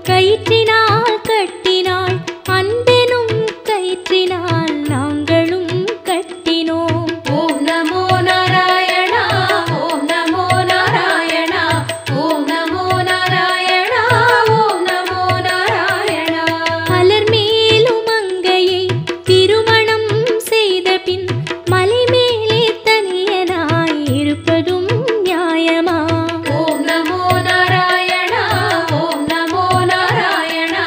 கயிற்றினால் கட்டினாள் அன்பெனும் கயிற்றினால் நாங்களும் கட்டினோம். ஓம் நமோ நாராயணா ஓம் நமோ நாராயணா ஓம் நமோ நாராயணா ஓம் நமோ நாராயணா. மலர் மேலும் மங்கையை திருமணம் செய்த பின் மலை மேலே தனியனாய் இருப்பதும் நியாயமா? ஓம் நமோ நாராயணா ஓம் நமோ நாராயணா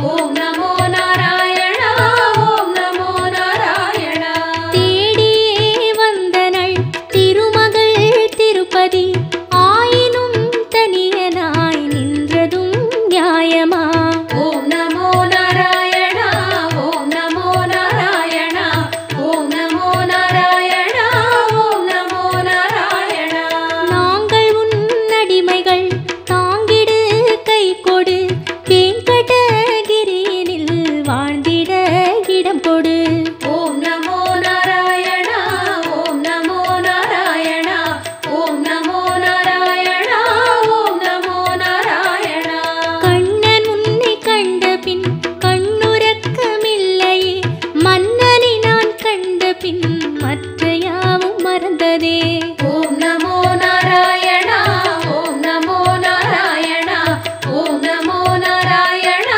ஓம் நமோ நாராயணா ஓம் நமோ நாராயணா. தேடியே வந்தனள் திருமகள் திருப்பதி ஆயினும் தனியனாய் நின்றதும் நியாயமா? ஓம் நமோ நாராயணா ஓம் நமோ நாராயணா ஓம் நமோ நாராயணா ஓம் நமோ நாராயணா. நாங்கள் உன் அடிமைகள் தாங்கிடு கை கொடு வெங்கடகிரியினில் வாழ்ந்திட இடம் கொடு. ஓம் நமோ நாராயணா ஓம் நமோ நாராயணா ஓம் நமோ நாராயணா ஓம் நமோ நாராயணா. கண்ணன் உன்னை கண்ட பின் கண்ணுறக்கமில்லையே மன்னனை நான் கண்ட பின் மற்ற யாவும் மறந்ததே. ஓம் நமோ நாராயணா ஓம் நமோ நாராயணா ஓம் நமோ நாராயணா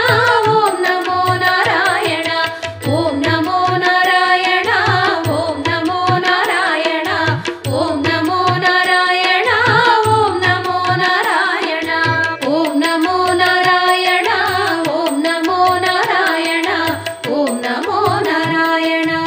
ஓம் நமோ நாராயணா ஓம் நமோ நாராயணா ஓம் நமோ நாராயணா ஓம் நமோ நாராயணா ஓம் நமோ நாராயணா ஓம் நமோ நாராயணா ஓம் நமோ நாராயணா ஓம் நமோ நாராயணா.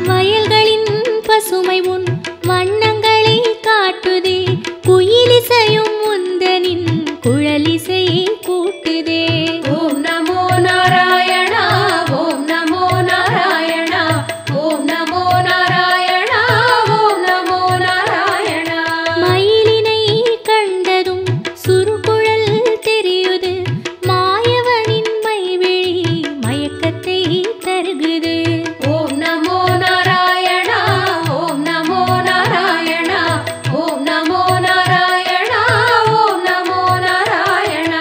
வயல்களின் பசுமை உன் வண்ணங்களை காட்டுதே குயிலிசையும் உந்தனின் குழலிசையை கூட்டுதே. ஓம் நமோ நாராயணா ஓம் நமோ நாராயணா ஓம் நமோ நாராயணா ஓம் நமோ நாராயணா. மயிலினை கண்டதும் சுருகுழல் தெரியுது மாயவனின் மைவிழி மயக்கத்தை தருகுது. ஓம் நமோ நாராயணா ஓம் நமோ நாராயணா ஓம் நமோ நாராயணா ஓம் நமோ நாராயணா.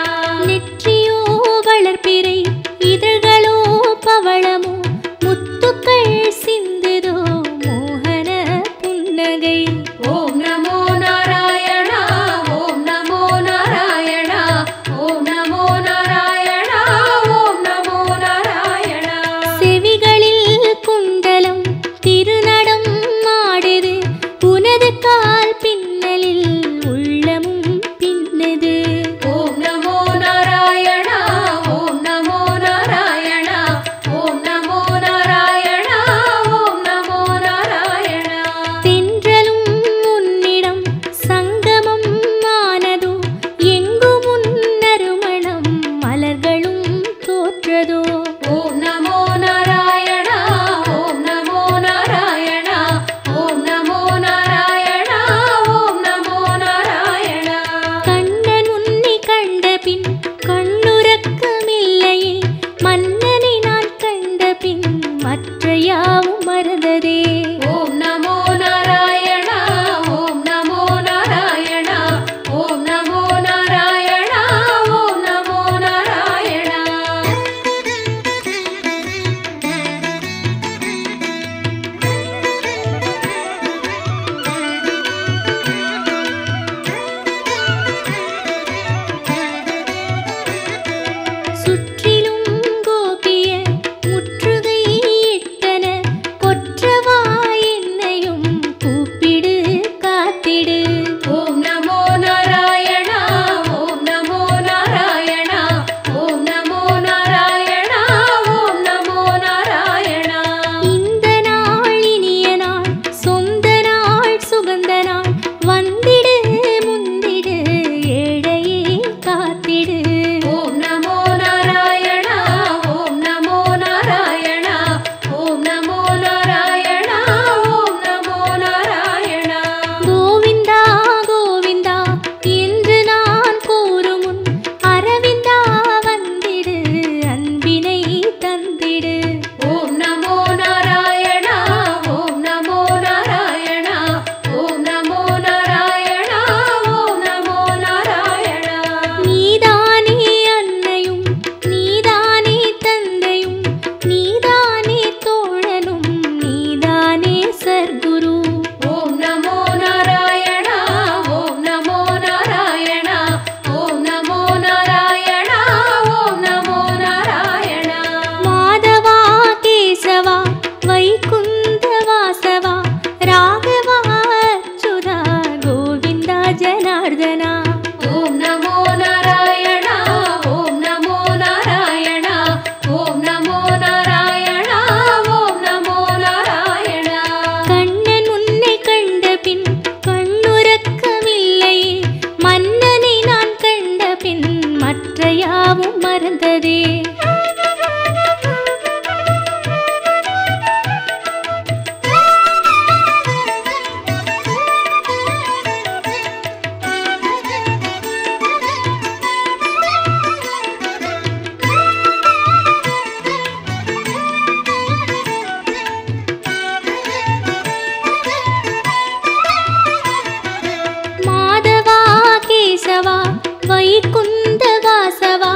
வைகுந்த வாசவா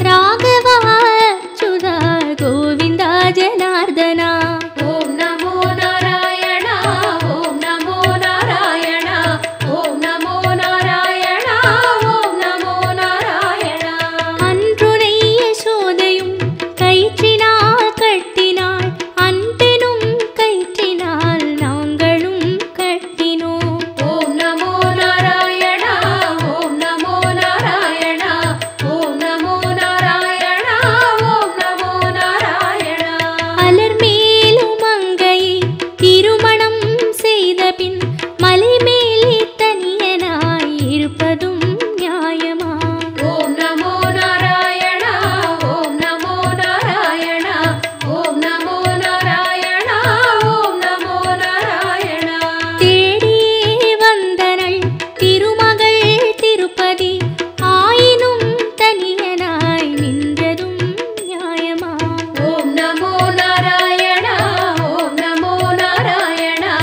ராகவா அச்சுதா கோவிந்தா ஜனார்தனா. ஓம் நமோ நாராயணா ஓம் நமோ நாராயணா ஓம் நமோ நாராயணா ஓம் நமோ நாராயணா. அன்றுனை யசோதையும் கயிற்றினால் கட்டினாள், அன்பெனும் கயிற்றினால் நாங்களும் கட்டினோம். ஓம் நமோ நாராயணா ஓம் நமோ நாராயணா ஓம் நமோ நாராயணா ஓம் நமோ நாராயணா. அலர்மேலும் மங்கையை திருமணம் செய்த பின் மலை மேலே தனியனாய் இருப்பதும் நியாயமா? ஓம் நமோ நாராயணா ஓம் நமோ நாராயணா ஓம் நமோ நாராயணா ஓம் நமோ நாராயணா. தேடியே வந்தனள் திருமகள் திருப்பதி, ஆயினும் தனியனாய் நின்றதும் நியாயமா? ஓம் நமோ நாராயணா ஓம் நமோ நாராயணா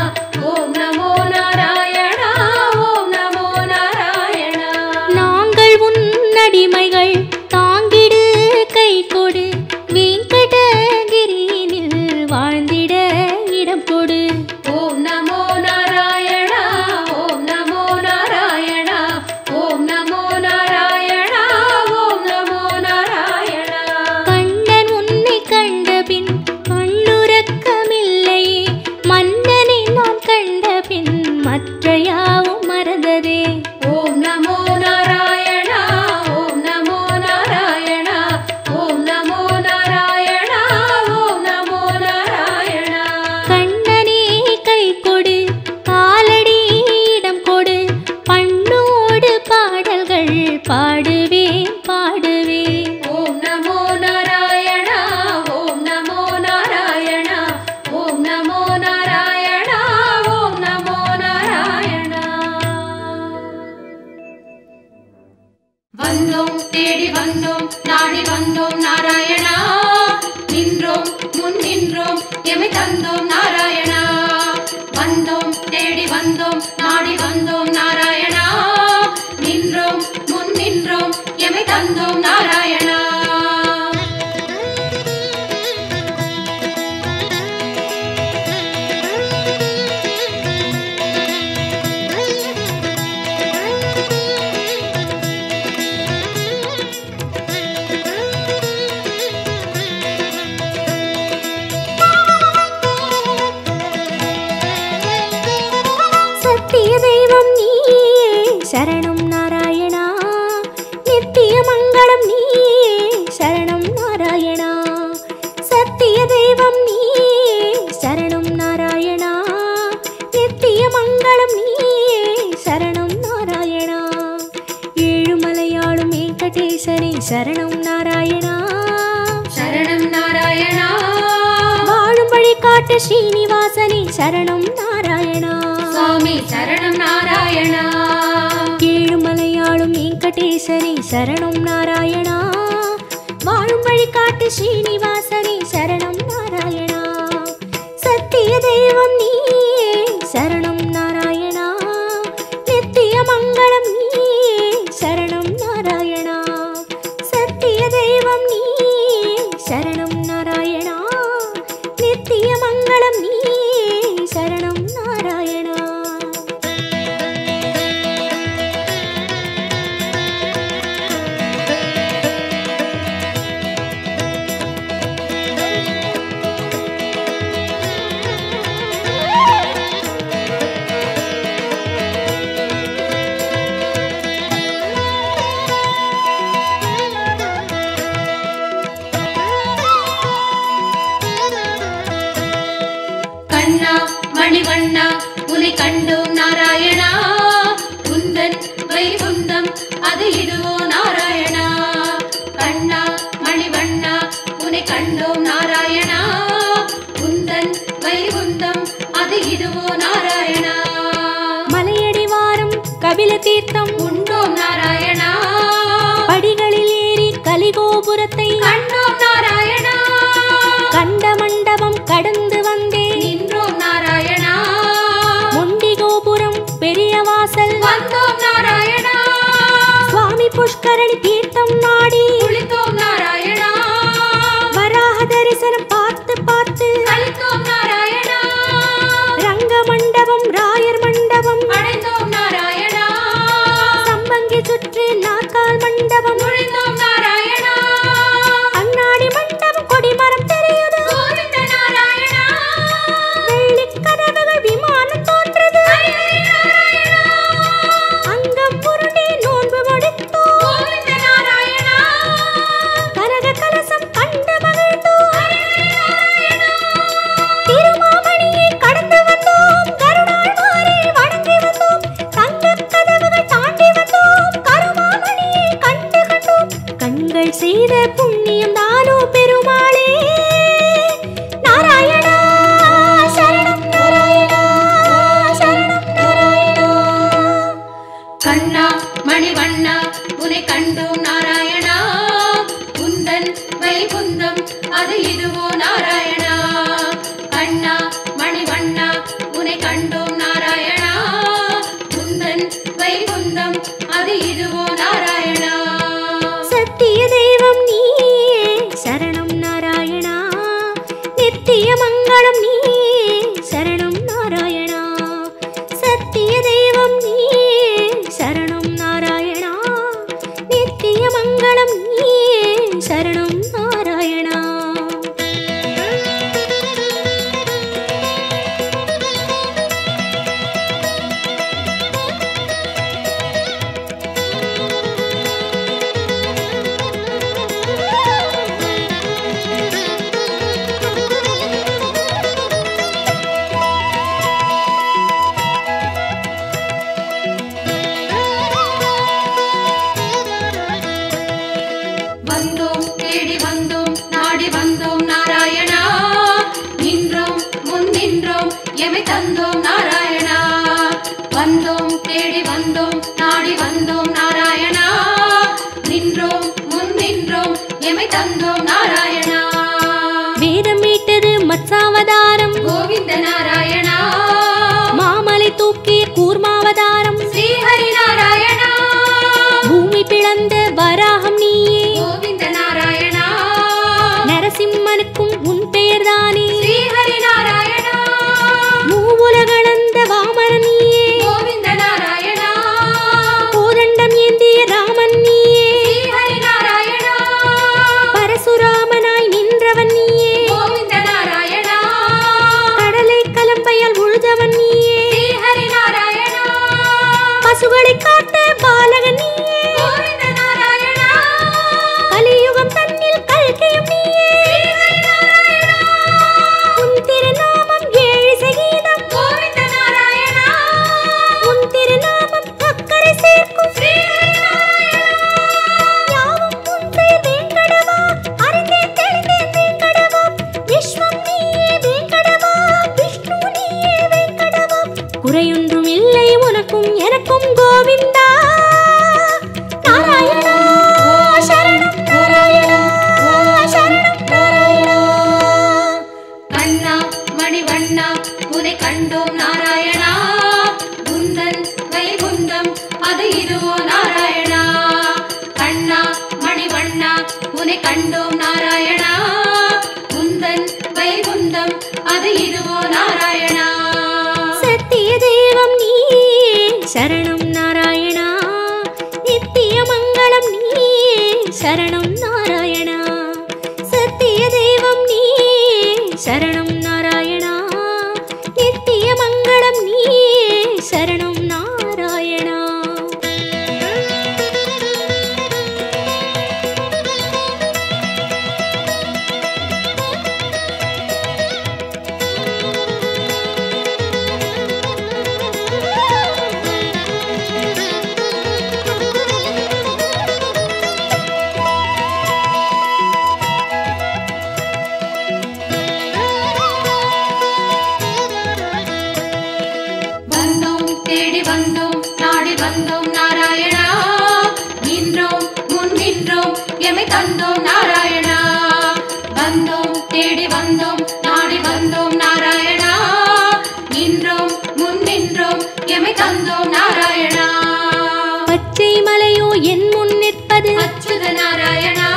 ஓம் நமோ நாராயணா ஓம் நமோ நாராயணா. நாங்கள் உன் அடிமைகள், தாங்கிடு கை கொடு, வெங்கடகிரியினில் வாழ்ந்திட இடம் கொடு. ஓம் நமோ நாராயணா ஓம் நமோ நாராயணா ஓம் நமோ நாராயணா ஓம் நமோ நாராயணா. கண்ணன் உன்னை கண்ட பின் கண்ணுறக்கமில்லையே, மன்னனை நான் கண்ட பின் மற்ற யாவும் மறந்ததே. ஓம் நமோ நாராயணா ஓம் நமோ நாராயணா ஓம் நமோ நாராயணா ஓம் நமோ நாராயணா. கண்ணனே கை கொடு, காலடி இடம் கொடு, பண்ணோடு பாடல்கள் பாடுவேன் பாடுவேன். ஓம் நமோ நாராயணா ஓம் நமோ நாராயணா ஓம் நமோ நாராயணா ஓம் நமோ நாராயணா. வந்தோம் தேடி வந்தோம் நாடி வந்தோம் நாராயணா, நின்றோம் முன் நின்றோம் எமை தந்தோம் நாராயணா. வந்தோம் தேடி வந்தோம் நாடி வந்தோம் நாராயணா, நின்றோம் முன் நின்றோம் எமை தந்தோம் நாராயணா. சத்திய தெய்வம் நீயே சரணம் நாராயணா, நித்திய மங்களம் நீயே சரணம் நாராயணா. சத்திய தெய்வம் நீயே சரணம் நாராயணா, நித்திய மங்களம் நீயே சரணம் நாராயணா. ஏழுமலையாளும் வெங்கடேசனே சரணம் நாராயணா, சரணம் நாராயணா வாழும் வழி காட்டு ஸ்ரீனிவாசனே சரணம் நாராயணா. சுவாமி சரணம் நாராயணா. ஏழுமலையாளும் வெங்கடேசனே சரணம் நாராயணா, வாழும் வழி காட்டு ஸ்ரீனிவாசனே சரணம் நாராயணா. சத்திய தெய்வம் நீயே சரணம் நாராயணா, நித்திய மங்களம் நீயே சரணம் நாராயணா. சத்திய தெய்வம் நீயே சரணம் நாராயணா, நித்திய மங்களம் நீயே சரணம் நாராயணா. கண்ணா மணிவண்ணா உனை கண்டோம் நாராயணா, உந்தன் வைகுந்தம் அது இதுவோ நாராயணா. கண்ணா மணிவண்ணா உனை கண்டோம் நாராயணா, உந்தன் வைகுந்தம் அது இதுவோ நாராயணா. மலையடி வாரம் கபில தீர்த்தம் உண்டோம் நாராயணா, படிகளில் ஏறி கலிகோபுரத்தை கண்டோம் நாராயணா. கண்ட மண்டபம் கடந்து வந்தேன், நின்றோம் நாராயணா. முண்டி கோபுரம் பெரிய வாசல் வந்தோம் நாராயணா. சுவாமி புஷ்கர புஷ்கரணி தீர்த்தம் நாடி குளித்தோம் நாராயணா. வராக தரிசனம் பார்த்து பார்த்து கழித்தோம் நாராயணா. ரங்க மண்டபம் ராயர் மண்டபம் அடைந்தோம் நாராயணா. சம்பங்கி சுற்றி நாற்கால் மண்டபம் நுழைந்தோம் நாராயணா. கண்ணாடி மண்டபம் கொடிமரம் தெரியுது கோவிந்த நாராயணா. வெள்ளி கதவுகள் விமானம் தோன்றது அங்கம் புருடி நோன்பு முடித்தோம் கோவிந்த நாராயணா. கனக கலசம் கண்டு மகிழ்ந்தோம் திருமாமணியை கடந்து வந்தோம் கருணாழ்வாரை வணங்கி வந்தோம் தங்கக் கதவுகள் தாண்டி வந்தோம் கருமாமணியை கண்டு கண்டோம் கண்கள் செய்த புண்ணியம் தானோ பெருமாளே நாராயணா சரணம் நாராயணா சரணம் நாராயணா கண்ணா மணிவண்ணா உனை கண்டோம் நாராயணா. உந்தன் வைகுந்தம் அது இதுவோ நாராயணா. கண்ணா மணிவண்ணா உனை கண்டோம் நாராயணா. உந்தன் வைகுந்தம் அது இதுவோ நாராயணா. சத்திய தெய்வம் நீயே சரணம் நாராயணா நித்திய மங்களம் நீயே சரணம் நாராயணா சத்திய தெய்வம் நீயே சரணம் நாராயணா நித்திய மங்களம் நீயே சரணம் நாராயணா வந்தோம் தேடி வந்தோம் நாடி வந்தோம் நாராயணா. நின்றோம் முன் நின்றோம் எமை தந்தோம் நாராயணா. வந்தோம் தேடி வந்தோம் நாடி வந்தோம் நாராயணா. நின்றோம் முன் நின்றோம் எமை தந்தோம் நாராயணா. வேதம் மீட்டது மத்சாவதாரம் கோவிந்த நாராயணா. மாமலை தூக்கிய கூர்மாவதாரம் ஸ்ரீஹரி நாராயணா. பூமி பிளந்த வராகம் நீயே கோவிந்த நாராயணா. நரசிம்மனுக்கும் உன் பெயர்தானே ஸ்ரீஹரி நாராயணா. மூவுலகளந்த வாமன நீயே கோவிந்த நாராயணா. கோதண்டம் ஏந்திய ராமன் நீயே ஸ்ரீஹரி நாராயணா. பரசுராமனாய் நின்றவன் நீயே கோவிந்த நாராயணா. கடலை கலம்பையால் உழுதவன் நீயே ஸ்ரீஹரி நாராயணா. பசுகளை காத்த பாலகன் நீயே கோவிந்த நாராயணா. கலியுகம் தன்னில் கல்கியும் நீயே ஸ்ரீஹரி நாராயணா. உன் திருநாமம் ஏழு சகீதம் கோவிந்த நாராயணா. உன் திருநாமம் அக்கறை சேர்க்கும் ஸ்ரீஹரி நாராயணா. யாவும் உன் பெயர் வேங்கடவா அறிந்தேன் தெளிந்தேன் வேங்கடவா விஸ்வம் நீயே வேங்கடவா விஷ்ணு நீயே வேங்கடவா குறையொன்றும் இல்லை உனக்கும் எனக்கும் கோவிந்தா நாராயணா சரணம் நாராயணா சரணம் நாராயணா கண்ணா மணிவண்ணா உனை கண்டோம் நாராயணா. உந்தன் வைகுந்தம் அது இதுவோ நாராயணா. கண்ணா மணிவண்ணா உனை கண்டோம் நாராயணா. உந்தன் வைகுந்தம் அது இதுவோ நாராயணா. சத்திய தெய்வம் நீயே சரணம் நாராயணா நித்திய மங்களம் நீயே சரணம் நாராயணா சத்திய தெய்வம் நீயே சரணம் நாராயணா நித்திய மங்களம் நீயே சரணம் நாராயணா சிரிப்பது அச்சுத நாராயணா.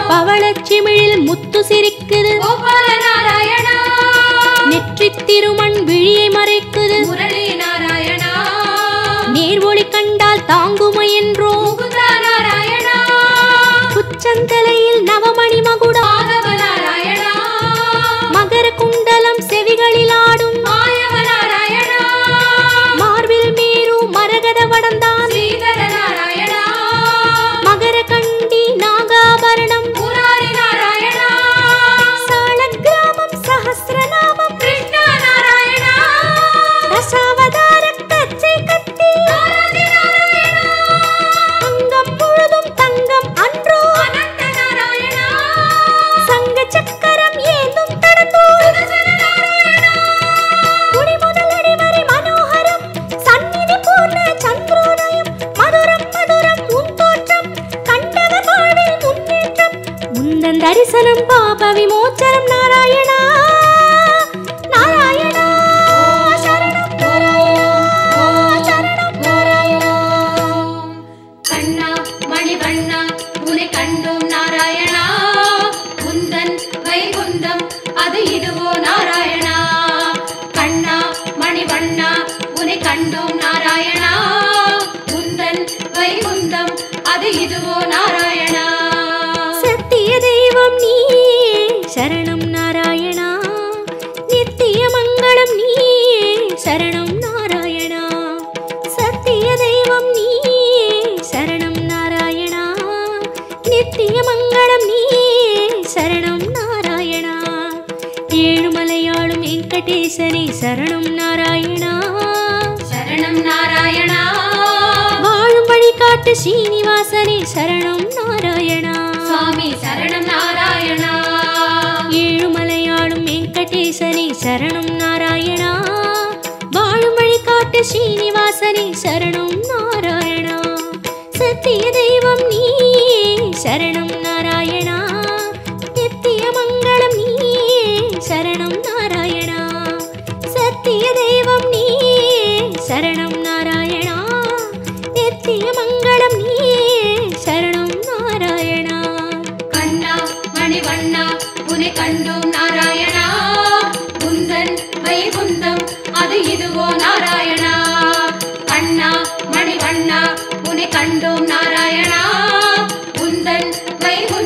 பவளச்சிமிழில் முத்து சிரிக்குது கோபால நாராயணா. நெற்றித் திருமண் விழியை மறைக்குது முரளி நாராயணா. நேர்வொளி கண்டால் தாங்குமோ என்றோ முகுந்த நாராயணா. உச்சந்தலையில் நவமணி மகுடம் மாதவ நாராயணா. மகர குண்டலம் செவிகளில் ஆடும் மாயவ நாராயணா. மார்பில் மீறும் மரகத வடந்தான் ஸ்ரீதர நாராயணா. மகர கண்டி நாகாபரணம் முராரி நாராயணா. சாலக்கிராமம் சஹஸ்ரநாமம் கிருஷ்ண நாராயணா. ரசாவதார கச்சை கட்டி ஆராதி நாராயணா. அங்கம் முழுதும் தங்கம் அன்றோ அனந்த நாராயணா. சங்க சக்கரம் ஏந்தும் தடந்தோ சுதர்சன நாராயணா. குடி முதலடி வரை மனோகரம் சந்நிதி பூர்ண சந்திரோதயம் மதுரம் மதுரம் உன் தோற்றம் கண்டவர் வாழ்வில் முன்னேற்றம் முந்தன் தரிசனம் பாப விமோச்சனம் நாராயணா நாராயணா சரணம் சரணம் நாராயணா. கண்ணா மணிவண்ணா உன்னை கண்டோம் நாராயணா. குந்தன் வைகுந்தம் அது இதுவோ நாராயணா. கண்ணா மணிவண்ணா உன்னை கண்டோம் நாராயணா. குந்தன் வைகுந்தம் அது இதுவோ நாராயணா. சத்திய தெய்வம் நீயே சரணம் நாராயணா. நித்திய மங்களம் நீயே சரணம் நாராயணா. சத்திய தெய்வம் நீயே சரணம் நாராயணா. நித்திய மங்களம் நீயே சரணம் நாராயணா. ஏழுமலையாளும் வெங்கடேசனே சரணம் நாராயணா. சரணம் நாராயணா. வாழும் வழிகாட்டு ஸ்ரீனிவாசனே சரணம் நாராயணா. சுவாமி சரணம் நாராயணா. ஏழுமலையாளும் வெங்கடேசனே சரணம் நாராயணா. வாழும் வழிகாட்டு ஸ்ரீனிவாசனே சரணம் நாராயணா. சத்திய தெய்வம் நீயே சரணம் நாராயணா. நித்திய மங்களம் நீயே சரணம் நாராயணா. சத்திய தெய்வம் நீயே சரணம் நாராயணா. நித்திய மங்களம் நீயே சரணம் நாராயணா. கண்ணா மணிவண்ணா உன்னை கண்டோம் நாராயணா. குந்தன் வைகுந்தம் அது இதுவோ நாராயணா. கண்ணா மணிவண்ணா உன்னை கண்டோம் நாராயணா. குந்தன் வைகுந்தம்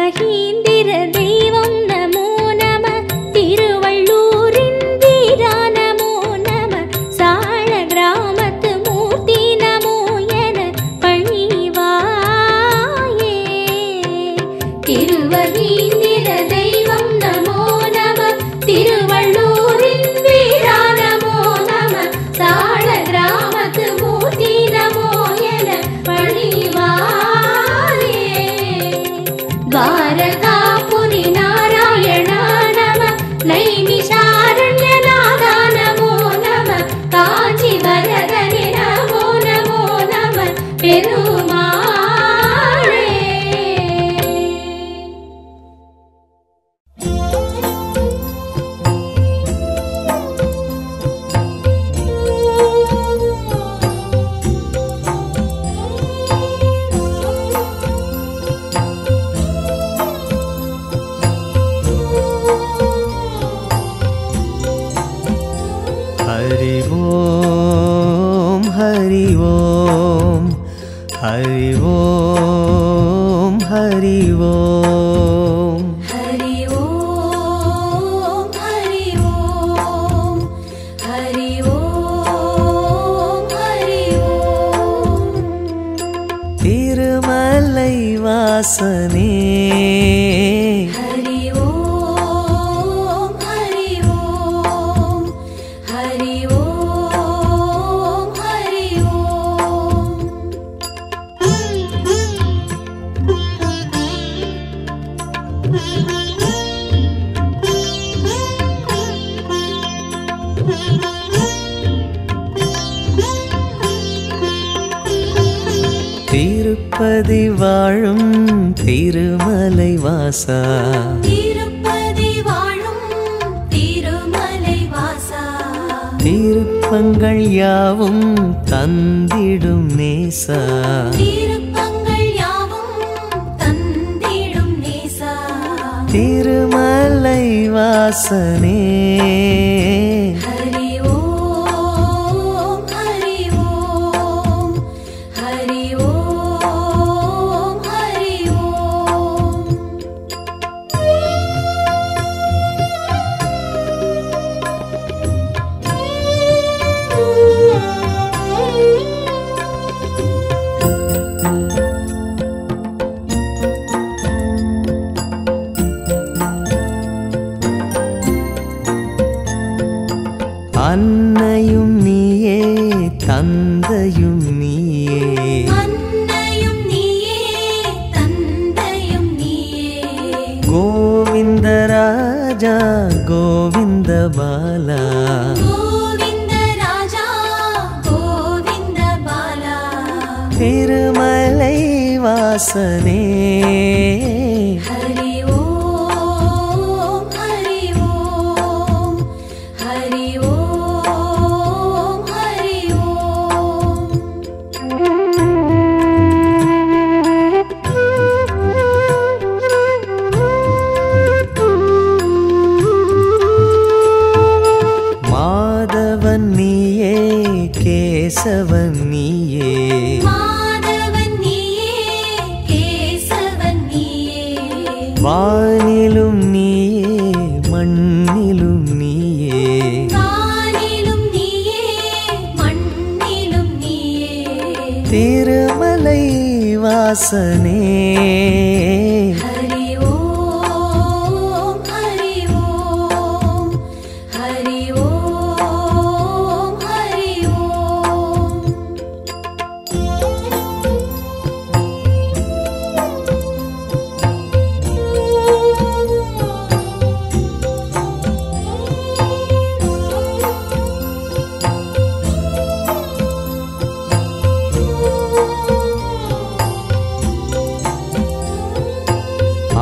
திருமகேந்திர தெய்வம் நமோ நம திருவள்ளூரின் வீரா நமோ நம சாள கிராமத்து மூர்த்தி நமோ என பணிவாயே திருமகேந்திர தெய்வம் நமோ நம திருவள்ளூரின் வீரா நமோ நம சாள கிராமத்து மூர்த்தி நமோ என பணிவாயே द्वारकापुरी नारायणा नमः नैमिषारण्यनाथा नमो नमः काञ्चीवरदने नमो नमो नमः पेरुमाळे हरि ओम हरि ओम हरि ओम हरि ओम हरि ओम हरि ओम हरि ओम हरि ओम तिरुमलै वासने हरि ओम हरि ओम हरि ओम हरि ओम திருப்பதி வாழும் திருமலை வாசா திருப்பதி வாழும் திருமலை வாசா திருப்பங்கள் யாவும் தந்திடும் நேசா திருப்பங்கள் யாவும் தந்திடும் நேசா திருமலை வாசனே हरि ओम हरि ओम हरि ओम हरि ओम அன்னையும் நீயே தந்தையும் நீயே அன்னையும் நீயே தந்தையும் நீயே கோவிந்த ராஜா கோவிந்த பாலா கோவிந்த ராஜா கோவிந்த பாலா திருமலை வாசனே हरि ओम हरि ओम हरि ओम हरि ओम மாதவன் நீயே கேசவன் நீயே மாதவன் நீயே கேசவன் நீயே வானிலும் நீயே மண்ணிலும் நீயே வானிலும் நீயே மண்ணிலும் நீயே திருமலை வாசனே हरि ओम हरि ओम हरि ओम हरि ओम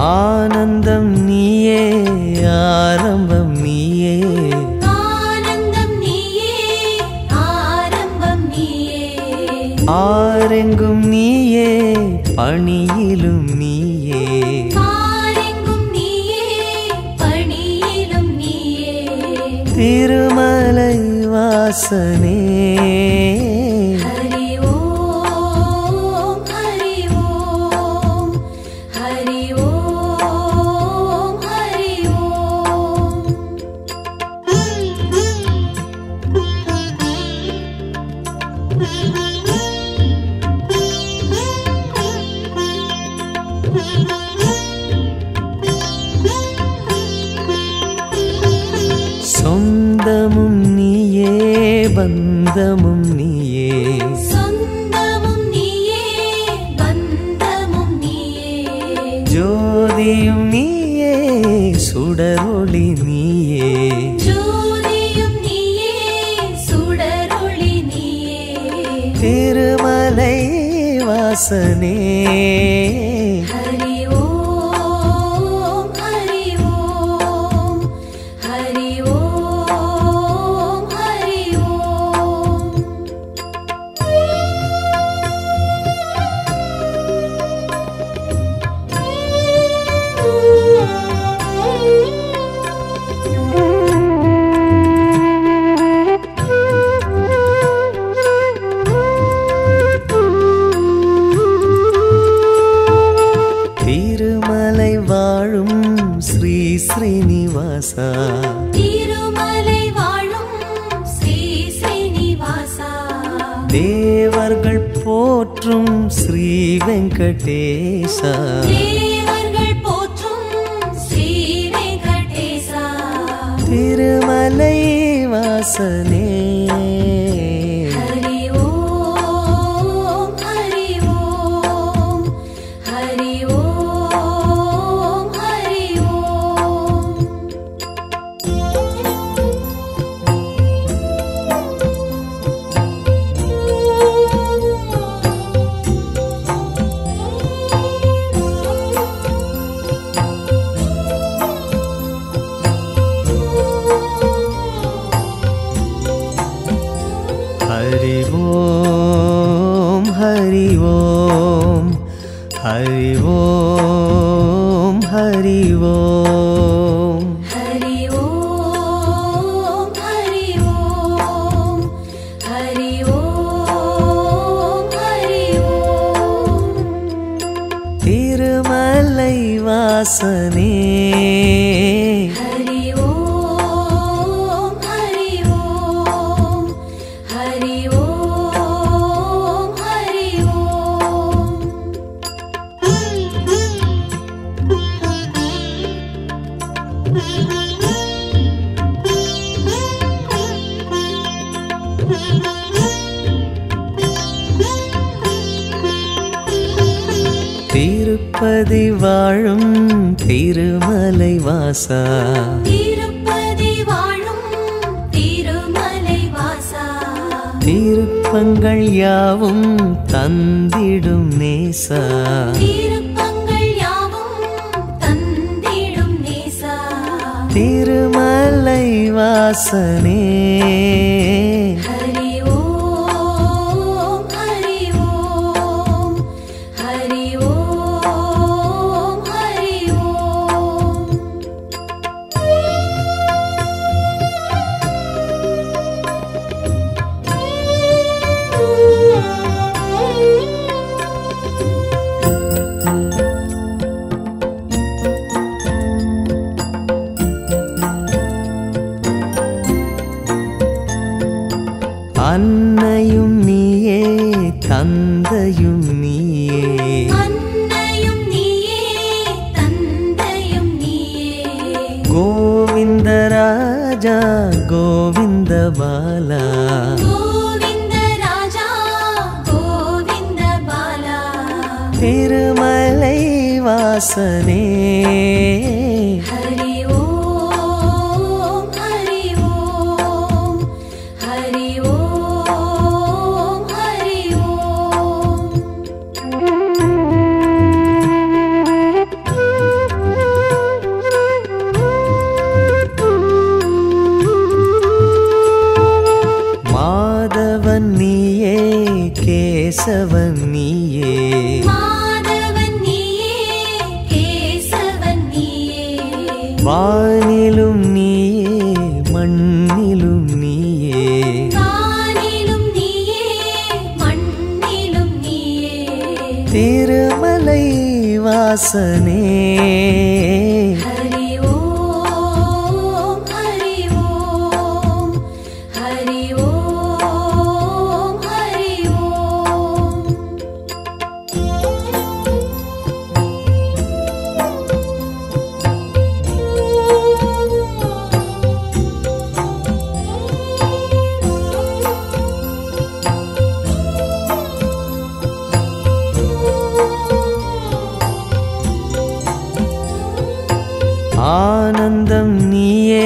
ஆனந்தம் நீயே ஆரம்பம் நீயே ஆனந்தம் நீயே ஆரம்பம் நீயே ஆரெங்கும் நீயே பணியிலும் நீயே ஆரெங்கும் நீயே பணியிலும் நீயே திருமலை வாசனே हरि ओम हरि ओम हरि ओम சொந்தமும் நீயே சொந்தமும் நீயே பந்தமும் நீயே ஜோதியும் நீயே சுடரொளி நீயே ஜோதியும் நீயே சுடரொளி நீயே திருமலை வாசனே ஹரி ஓம் ஹரி ஓம் ஹரி ஓம் ஹரி ஓம் திருமலை வாழும் ஸ்ரீ ஸ்ரீனிவாசா திருமலை வாழும் ஸ்ரீ ஸ்ரீனிவாசா தேவர்கள் போற்றும் ஸ்ரீ வெங்கடேசா தேவர்கள் போற்றும் ஸ்ரீ வெங்கடேசா திருமலை வாசனே ஹரி ஓம் ஹரி ஓம் ஹரி ஓம் ஹரி ஓம் ஹரி ஓம் ஹரி ஓம் ஹரி ஓம் ஹரி ஓம் ஹரி ஓம் ஹரி ஓம் ஹரி ஓம் ஹரி ஓம் திருமலை வாசனே ஹரி ஓம் ஹரி ஓம் ஹரி ஓம் ஹரி ஓம் திருப்பதி வாழும் திருமலை வாசா திருப்பதி வாழும் திருமலை வாசா திருப்பங்கள் யாவும் தந்திடும் நேசா திருப்பங்கள் யாவும் தந்திடும் நேசா திருமலை வாசனே ஹரி ஓம் ஹரி ஓம் ஹரி ஓம் ஹரி ஓம் அன்னையும் நீயே தந்தையும் நீயே அன்னையும் நீயே தந்தையும் நீயே கோவிந்த ராஜா கோவிந்த பாலா கோவிந்த ராஜா கோவிந்த பாலா திருமலை வாசனே ஹரி ஓம் ஹரி ஓம் ஹரி ஓம் ஹரி ஓம் மாதவன் நீயே கேசவன் நீயே மாதவன் நீயே கேசவன் நீயே வானிலும் நீயே மண்ணிலும் நீயே வானிலும் நீயே மண்ணிலும் நீயே திருமலை வாசனே ஹரி ஓம் ஹரி ஓம் ஹரி ஓம் ஹரி ஓம் ஆனந்தம் நீயே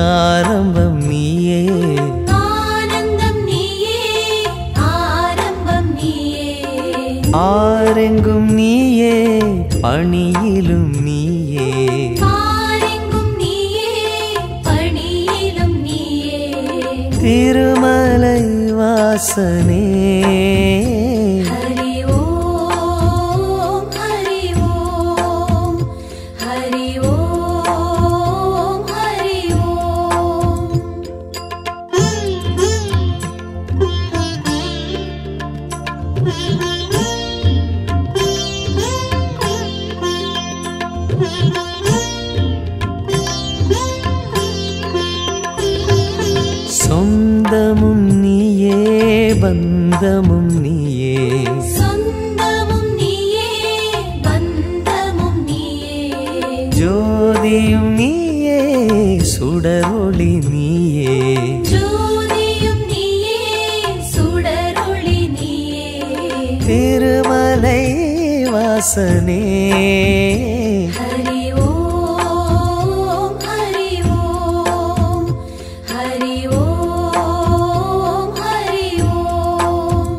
ஆரம்பம் நீயே ஆனந்தம் நீயே ஆரம்பம் நீயே ஆரெங்கும் நீயே பணியிலும் நீயே ஆரெங்கும் நீயே பணியிலும் நீயே திருமலை வாசனே ஹரி ஓம் ஹரி ஓம் ஹரி ஓம் ஹரி ஓம் சொந்தமும் நீயே பந்தமும் நீயே சொந்தமும் நீயே பந்தமும் நீயே ஜோதியும் நீயே சுடரொளி நீயே ஜோதியும் நீயே சுடரொளி நீயே திருமலை வாசனே ஹரி ஓம் ஹரி ஓம் ஹரி ஓம் ஹரி ஓம்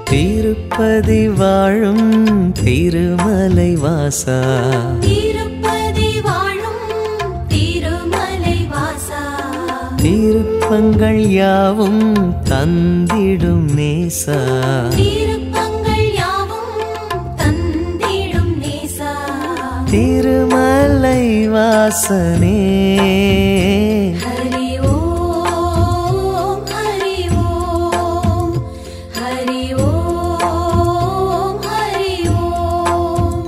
திருப்பதி வாழும் திருமலை வாசா திருப்பதி வாழும் திருமலை வாசா திருப்பங்கள் யாவும் தந்திடும் நேசா திருப்பங்கள் யாவும் தந்திடும் நேசா திருமலை வாசனே ஹரி ஓம் ஹரி ஓம் ஹரி ஓம் ஹரி ஓம்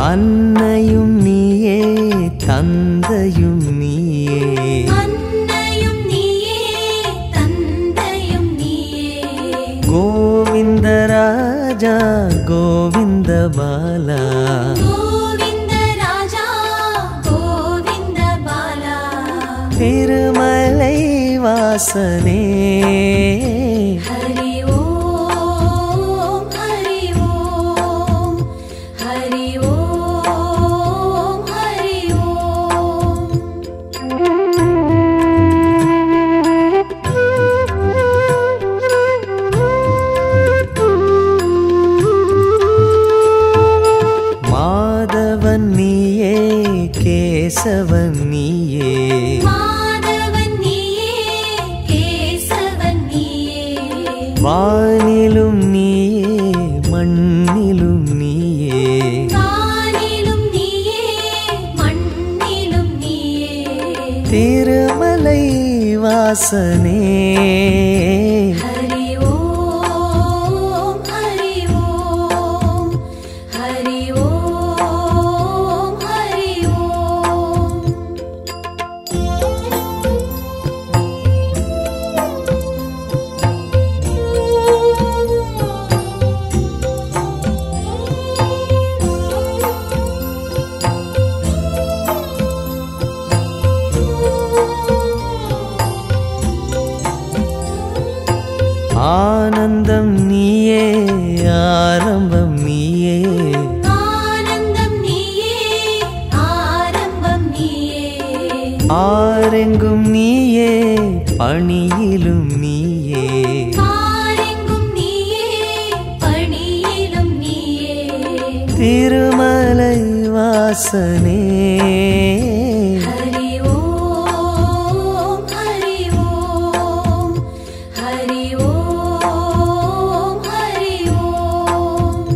அன்னையும் நீயே தந்தையும் நீயே அன்னையும் நீயே தந்தையும் நீயே கோவிந்த ராஜா கோவிந்த பாலா கோவிந்த ராஜா கோவிந்த பாலா திருமலை வாசனே ஹரி ஓம் ஹரி ஓம் ஹரி ஓம் ஹரி ஓம் மாதவன் நீயே கேசவன் நீயே மாதவன் நீயே கேசவன் நீயே வானிலும் நீயே மண்ணிலும் நீயே வானிலும் நீயே மண்ணிலும் நீயே திருமலை வாசனே ஹரி ஓம் ஹரி ஓம் ஹரி ஓம் ஹரி ஓம் ஆனந்தம் நீயே ஆரம்பம் நீயே ஆனந்தம் நீயே ஆரம்பம் நீயே ஆரெங்கும் நீயே பணியிலும் நீயே ஆரெங்கும் நீயே பணியிலும் நீயே திருமலை வாசனே ஹரி ஓம் ஹரி ஓம் ஹரி ஓம் ஹரி ஓம்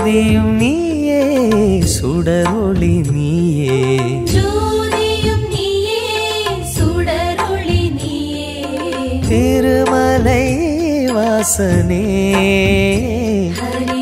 ஜோதியும் நீயே சுடரொளி நீயே ஜோதியும் நீயே சுடரொளி நீயே திருமலை வாசனே ஹரி